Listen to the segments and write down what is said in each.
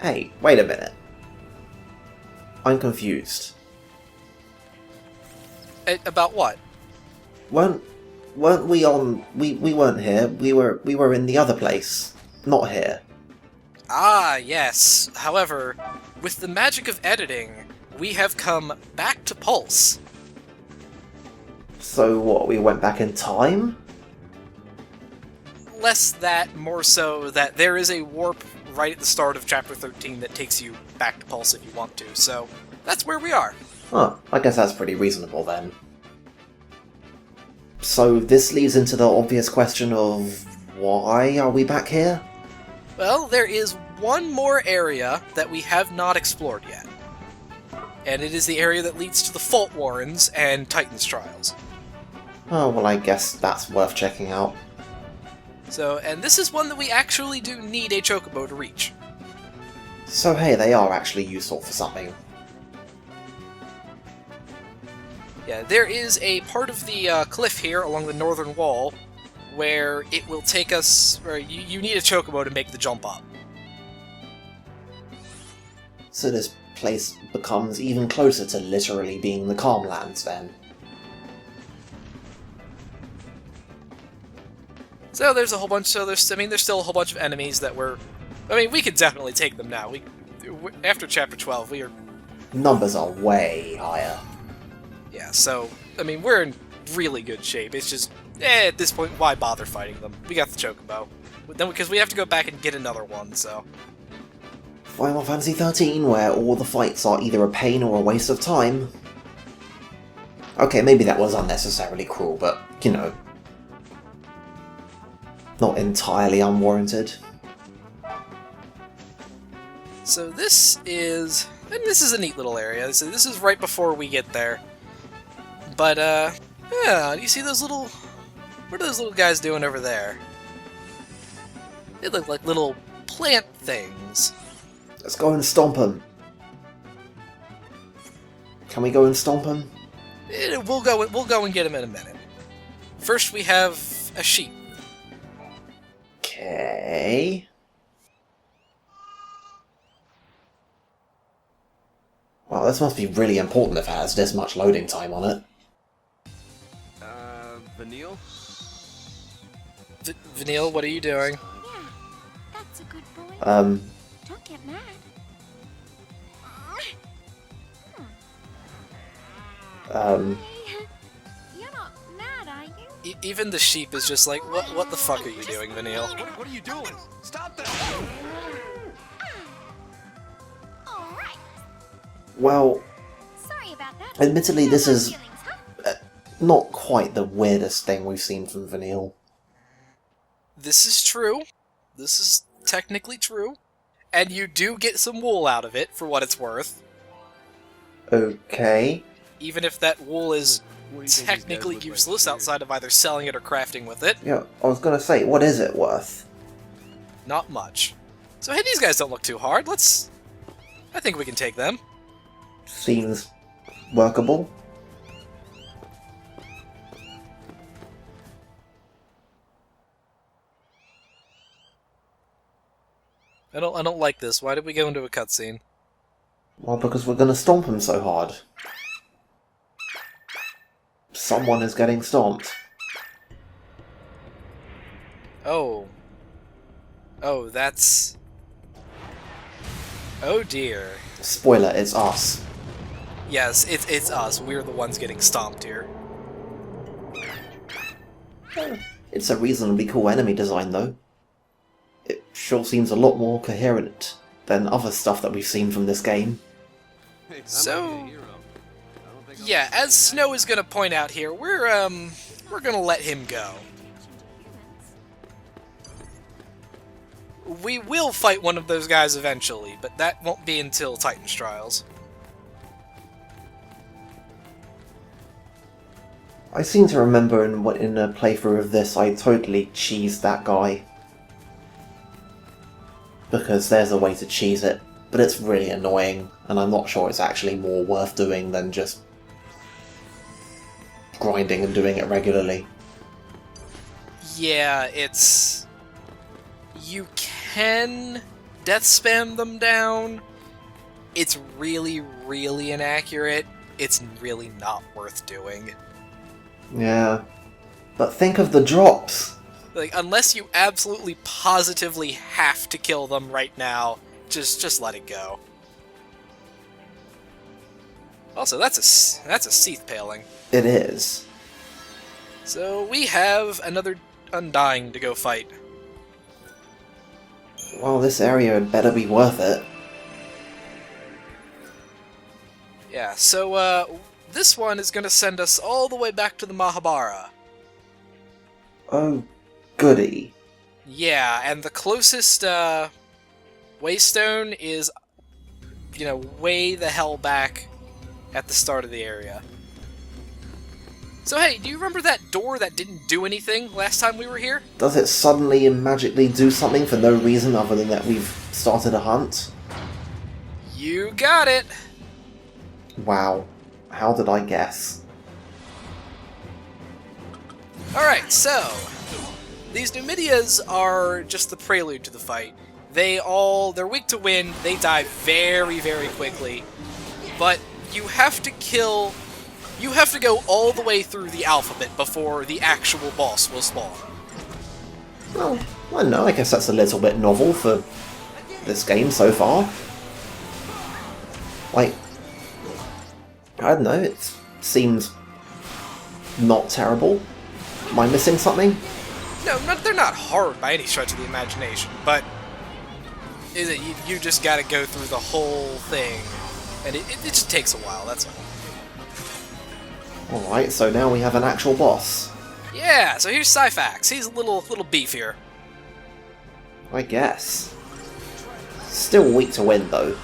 Hey, wait a minute. I'm confused. About what? Weren't we on... We weren't here. We were in the other place. Not here. Ah, yes. However, with the magic of editing, we have come back to Pulse. So what, we went back in time? Less that, more so that there is a warp right at the start of Chapter 13 that takes you back to Pulse if you want to, so that's where we are. Huh, I guess that's pretty reasonable then. So this leads into the obvious question of why are we back here? Well, there is one more area that we have not explored yet. And it is the area that leads to the Fault Warrens and Titan's Trials. Oh, well, I guess that's worth checking out. So, and this is one that we actually do need a Chocobo to reach. So hey, they are actually useful for something. Yeah, there is a part of the cliff here along the northern wall where it will take us... or you need a Chocobo to make the jump up. So this place becomes even closer to literally being the Calmlands then. So there's a whole bunch. So there's still a whole bunch of enemies that we could definitely take them now. After Chapter 12, we are... Numbers are way higher. Yeah, so, we're in really good shape. It's just, at this point, why bother fighting them? We got the Chocobo. Then, because we have to go back and get another one, so... Final Fantasy XIII, where all the fights are either a pain or a waste of time. Okay, maybe that was unnecessarily cruel, but, you know... not entirely unwarranted. So this is a neat little area. So this is right before we get there. But, yeah, do you see those little... what are those little guys doing over there? They look like little plant things. Let's go and stomp them. Can we go and stomp them? We'll go and get them in a minute. First we have a sheep. Okay. Well, this must be really important if it has this much loading time on it. Vanille? Vanille, what are you doing? Yeah, that's a good boy. Um, Don't get mad. Hey, you're not mad, are you? Even the sheep is just like, what the fuck are you doing, Vanille? What are you doing? Stop that! All right. well, Sorry about that. admittedly this is Feelings, huh? not quite the weirdest thing we've seen from Vanille. This is true. This is technically true. And you do get some wool out of it, for what it's worth. Okay. Even if that wool is What do you think these guys technically look like useless here? outside of either selling it or crafting with it. Yeah, I was gonna say, what is it worth? Not much. So hey, these guys don't look too hard. I think we can take them. Seems workable. I don't like this. Why did we go into a cutscene? Well, because we're gonna stomp him so hard. Someone is getting stomped. Oh. Oh, that's... oh dear. Spoiler, it's us. Yes, it's us. We're the ones getting stomped here. It's a reasonably cool enemy design, though. It sure seems a lot more coherent than other stuff that we've seen from this game. Hey, that So- might be a hero. I don't think I'll Yeah, be as Snow is gonna point out here, we're gonna let him go. We will fight one of those guys eventually, but that won't be until Titan's Trials. I seem to remember in a playthrough of this, I totally cheesed that guy. Because there's a way to cheese it, but it's really annoying, and I'm not sure it's actually more worth doing than just grinding and doing it regularly. Yeah, it's... you can death spam them down, it's really, really inaccurate. It's really not worth doing. Yeah. But think of the drops. Like, unless you absolutely positively have to kill them right now, just let it go. Also, that's a Seath paling. It is. So we have another Undying to go fight. Well, this area had better be worth it. Yeah, so this one is going to send us all the way back to the Mahabharata. Oh, goody. Yeah, and the closest Waystone is, you know, way the hell back at the start of the area. So hey, do you remember that door that didn't do anything last time we were here? Does it suddenly and magically do something for no reason other than that we've started a hunt? You got it! Wow. How did I guess? Alright, so these Numidias are just the prelude to the fight. They're weak to wind, they die very, very quickly. But you have to go all the way through the alphabet before the actual boss will spawn. Well, I don't know, I guess that's a little bit novel for this game so far. Like, I don't know, it seems not terrible. Am I missing something? No, they're not hard by any stretch of the imagination, but you just gotta go through the whole thing, and it just takes a while, that's all. Alright, so now we have an actual boss. Yeah, so here's Syphax. He's a little beefier. I guess. Still weak to wind, though.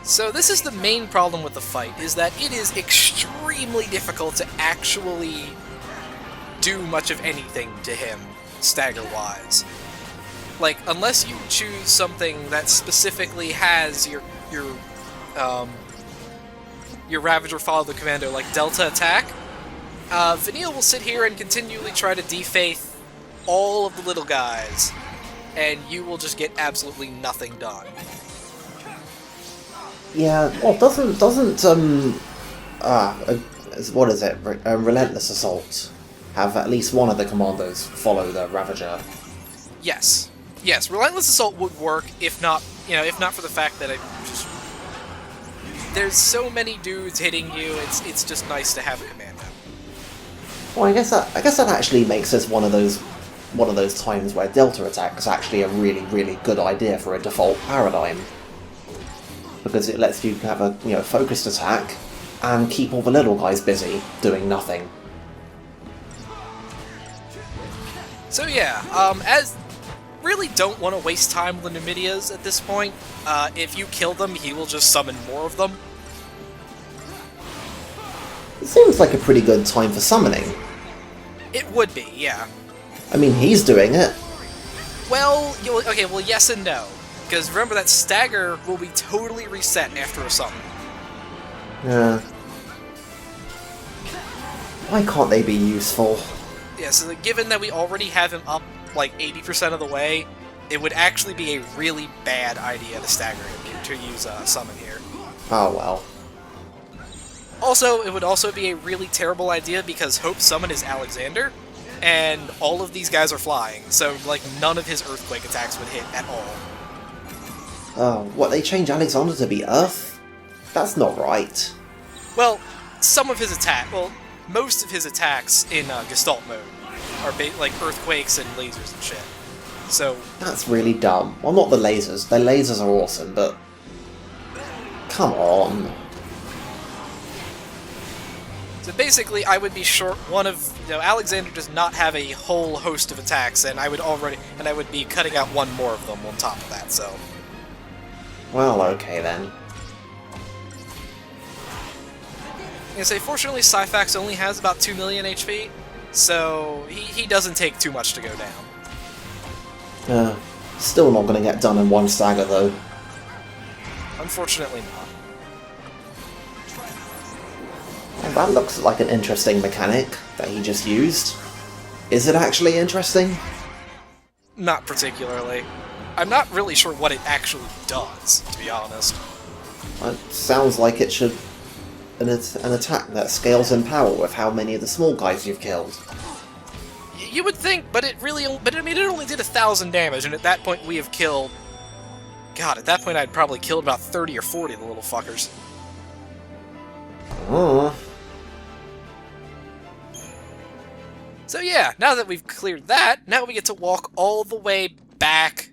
So this is the main problem with the fight, is that it is extremely difficult to actually do much of anything to him, stagger-wise. Like, unless you choose something that specifically has your Ravager follow the commando, like Delta Attack, Vanille will sit here and continually try to defaith all of the little guys, and you will just get absolutely nothing done. Yeah, well, doesn't what is it? Relentless Assault have at least one of the commandos follow the Ravager? Yes. Yes, Relentless Assault would work if not for the fact that there's so many dudes hitting you, it's just nice to have a commando. Well, I guess that actually makes this one of those times where Delta Attack is actually a really, really good idea for a default paradigm. Because it lets you have a focused attack and keep all the little guys busy doing nothing. So yeah, as really don't want to waste time with the Numidias at this point. If you kill them, he will just summon more of them. It seems like a pretty good time for summoning. It would be, yeah. I mean, he's doing it. Well, yes and no. Because remember that stagger will be totally reset after a summon. Yeah. Why can't they be useful? Yeah, so given that we already have him up like 80% of the way, it would actually be a really bad idea to stagger him, to use summon here. Oh well. Also, it would also be a really terrible idea because Hope's summon is Alexander, and all of these guys are flying, so like none of his earthquake attacks would hit at all. Oh, what, they change Alexander to be Earth? That's not right. Well, most of his attacks in Gestalt mode are like earthquakes and lasers and shit. So that's really dumb. Well, not the lasers. The lasers are awesome, but come on. So basically, I would be short one of Alexander does not have a whole host of attacks, and I would be cutting out one more of them on top of that. So. Well, okay then. Fortunately, Syphax only has about 2 million HP, so he doesn't take too much to go down. Still not going to get done in one stagger, though. Unfortunately not. Well, that looks like an interesting mechanic that he just used. Is it actually interesting? Not particularly. I'm not really sure what it actually does, to be honest. It sounds like it should... an attack that scales in power with how many of the small guys you've killed. You would think, but it only did 1,000 damage, and at that point we have killed... God, at that point I'd probably killed about 30 or 40 of the little fuckers. Oh. So yeah, now that we've cleared that, now we get to walk all the way back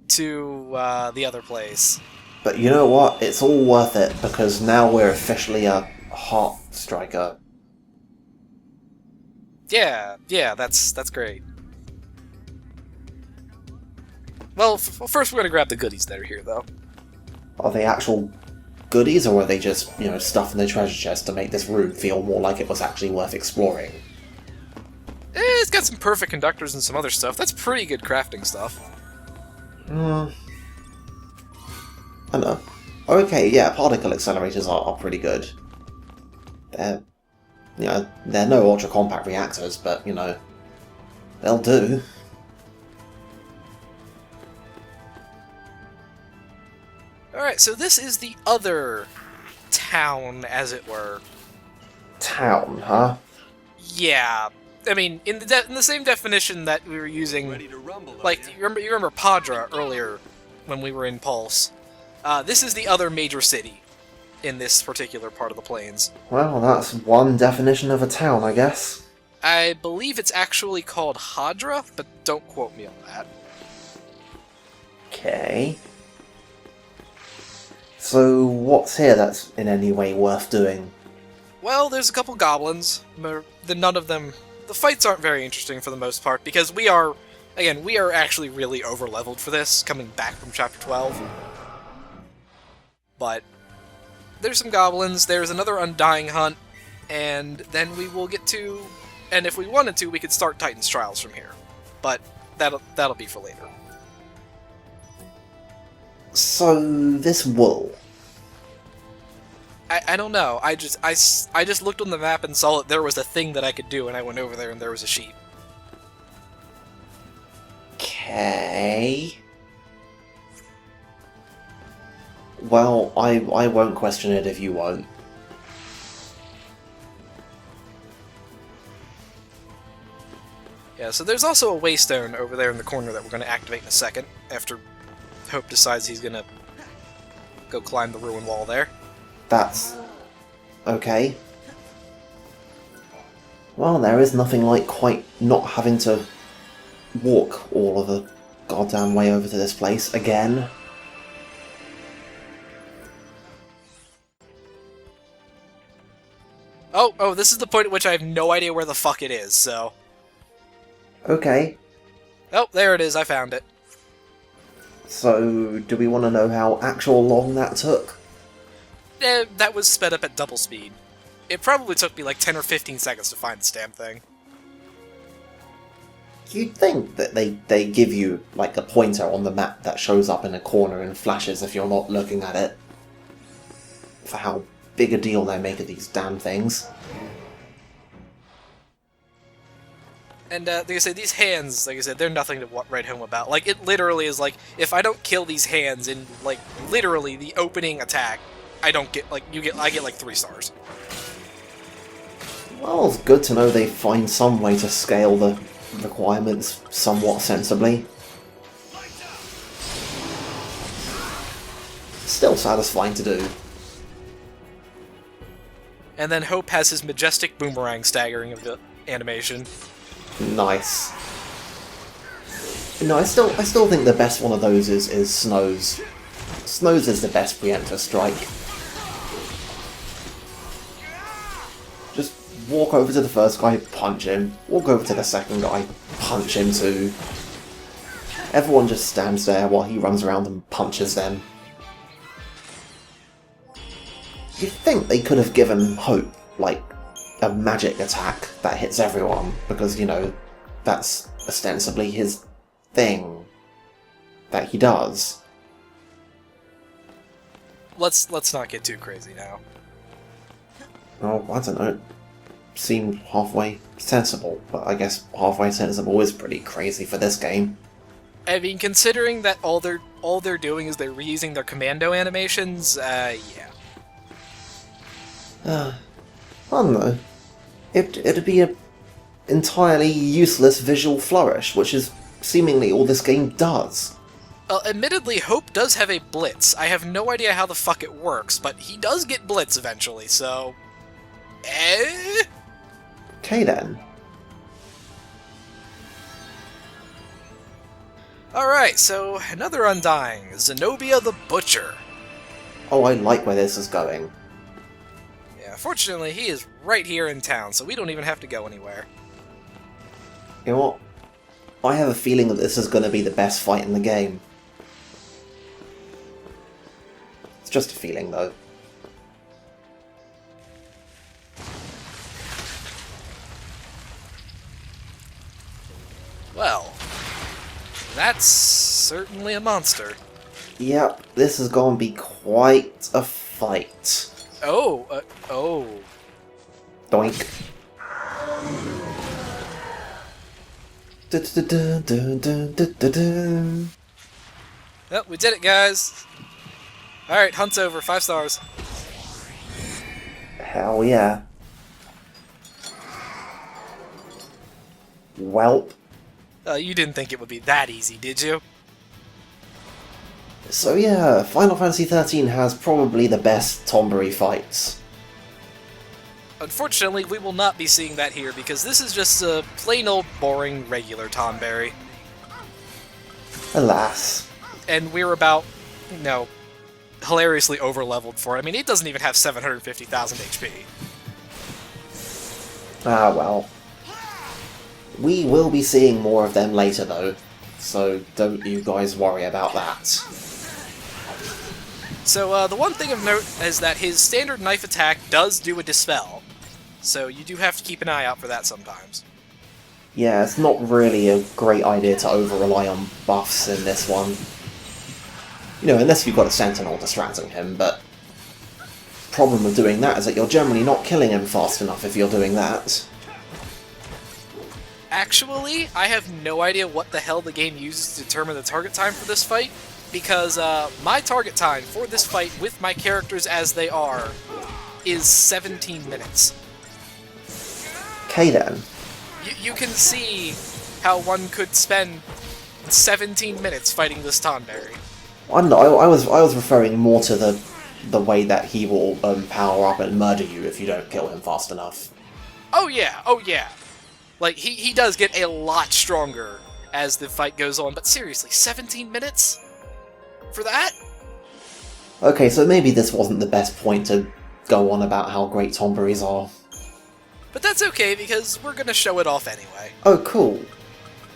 to the other place. But you know what? It's all worth it, because now we're officially a Heart Striker. Yeah, that's great. Well, first we're gonna grab the goodies that are here, though. Are they actual goodies, or are they just, stuff in the treasure chest to make this room feel more like it was actually worth exploring? It's got some perfect conductors and some other stuff. That's pretty good crafting stuff. I don't know. Okay, yeah, particle accelerators are pretty good. They're no ultra-compact reactors, but, they'll do. Alright, so this is the other town, as it were. Town, huh? Yeah. I mean, in the same definition that we were using, Ready to rumble, like, are you remember Padra earlier, when we were in Pulse. This is the other major city in this particular part of the plains. Well, that's one definition of a town, I guess. I believe it's actually called Hadra, but don't quote me on that. Okay. So, what's here that's in any way worth doing? Well, there's a couple goblins, but none of them... The fights aren't very interesting for the most part, because we are actually really over-leveled for this, coming back from Chapter 12. But there's some goblins, there's another Undying Hunt, and then we will get to... And if we wanted to, we could start Titan's Trials from here. But that'll be for later. So, this wool... I don't know. I just looked on the map and saw that there was a thing that I could do, and I went over there and there was a sheep. Okay... Well, I won't question it if you won't. Yeah, so there's also a waystone over there in the corner that we're going to activate in a second, after Hope decides he's going to go climb the ruin wall there. That's... okay. Well, there is nothing like quite not having to walk all of the goddamn way over to this place again. Oh, this is the point at which I have no idea where the fuck it is, so... Okay. Oh, there it is, I found it. So, do we want to know how actual long that took? That was sped up at double speed. It probably took me like 10 or 15 seconds to find this damn thing. You'd think that they give you, like, a pointer on the map that shows up in a corner and flashes if you're not looking at it. For how big a deal they make of these damn things. And, like I said, these hands, like I said, they're nothing to write home about. Like, it literally is like, if I don't kill these hands in, like, literally the opening attack, I don't get, like, I get, like, 3 stars. Well, it's good to know they find some way to scale the requirements somewhat sensibly. Still satisfying to do. And then Hope has his majestic boomerang staggering of the animation. Nice. No, I still think the best one of those is Snow's. Snow's is the best preemptor strike. Just walk over to the first guy, punch him. Walk over to the second guy, punch him too. Everyone just stands there while he runs around and punches them. You'd think they could have given Hope, like, a magic attack that hits everyone, because, that's ostensibly his thing that he does. Let's not get too crazy now. Oh, I don't know. Seemed halfway sensible, but I guess halfway sensible is pretty crazy for this game. I mean, considering that all they're doing is they're reusing their commando animations, yeah. I don't know. It'd be a entirely useless visual flourish, which is seemingly all this game does. Well, admittedly, Hope does have a blitz. I have no idea how the fuck it works, but he does get blitz eventually, so... Okay then. Alright, so another Undying, Zenobia the Butcher. Oh, I like where this is going. Yeah, fortunately, he is right here in town, so we don't even have to go anywhere. You know what? I have a feeling that this is going to be the best fight in the game. It's just a feeling, though. Well, that's certainly a monster. Yep, this is going to be quite a fight. Oh. Doink. Dun-dun-dun-dun-dun-dun-dun. Well, we did it, guys. Alright, hunt's over. 5 stars. Hell yeah. Welp. You didn't think it would be that easy, did you? So yeah, Final Fantasy XIII has probably the best Tombury fights. Unfortunately, we will not be seeing that here, because this is just a plain old boring regular Tonberry. Alas. And we're about, hilariously over-leveled for it. I mean, it doesn't even have 750,000 HP. Ah well. We will be seeing more of them later though, so don't you guys worry about that. So, the one thing of note is that his standard knife attack does do a dispel. So you do have to keep an eye out for that sometimes. Yeah, it's not really a great idea to over-rely on buffs in this one. You know, unless you've got a sentinel distracting him, but... problem with doing that is that you're generally not killing him fast enough if you're doing that. Actually, I have no idea what the hell the game uses to determine the target time for this fight, because my target time for this fight with my characters as they are is 17 minutes. Okay then. You can see how one could spend 17 minutes fighting this Tonberry. I don't know, I was referring more to the way that he will power up and murder you if you don't kill him fast enough. Oh yeah. Like, he does get a lot stronger as the fight goes on, but seriously, 17 minutes? For that? Okay, so maybe this wasn't the best point to go on about how great Tomberries are. But that's okay, because we're gonna show it off anyway. Oh, cool.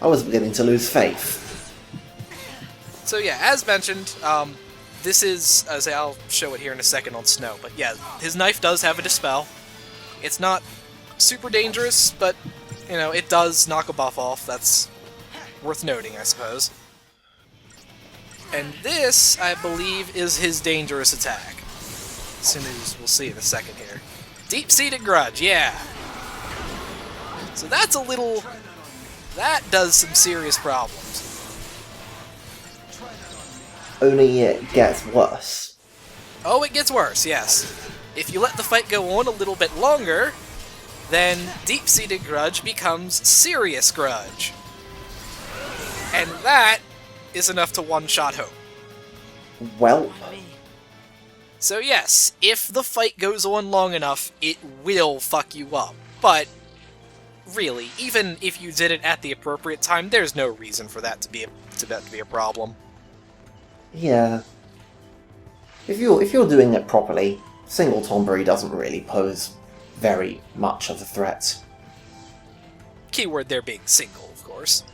I was beginning to lose faith. So yeah, as mentioned, this is, I'll show it here in a second on Snow, but yeah, his knife does have a dispel. It's not super dangerous, but, it does knock a buff off. That's worth noting, I suppose. And this, I believe, is his dangerous attack. As soon as we'll see in a second here. Deep-seated grudge, yeah! So that's a little... that does some serious problems. Only it gets worse. Oh, it gets worse, yes. If you let the fight go on a little bit longer, then deep-seated grudge becomes serious grudge. And that is enough to one-shot Hope. Well, So yes, if the fight goes on long enough, it will fuck you up. But, really, even if you did it at the appropriate time, there's no reason for that to be a problem. yeah. If you're doing it properly, single Tombury doesn't really pose very much of a threat. Keyword there being single, of course.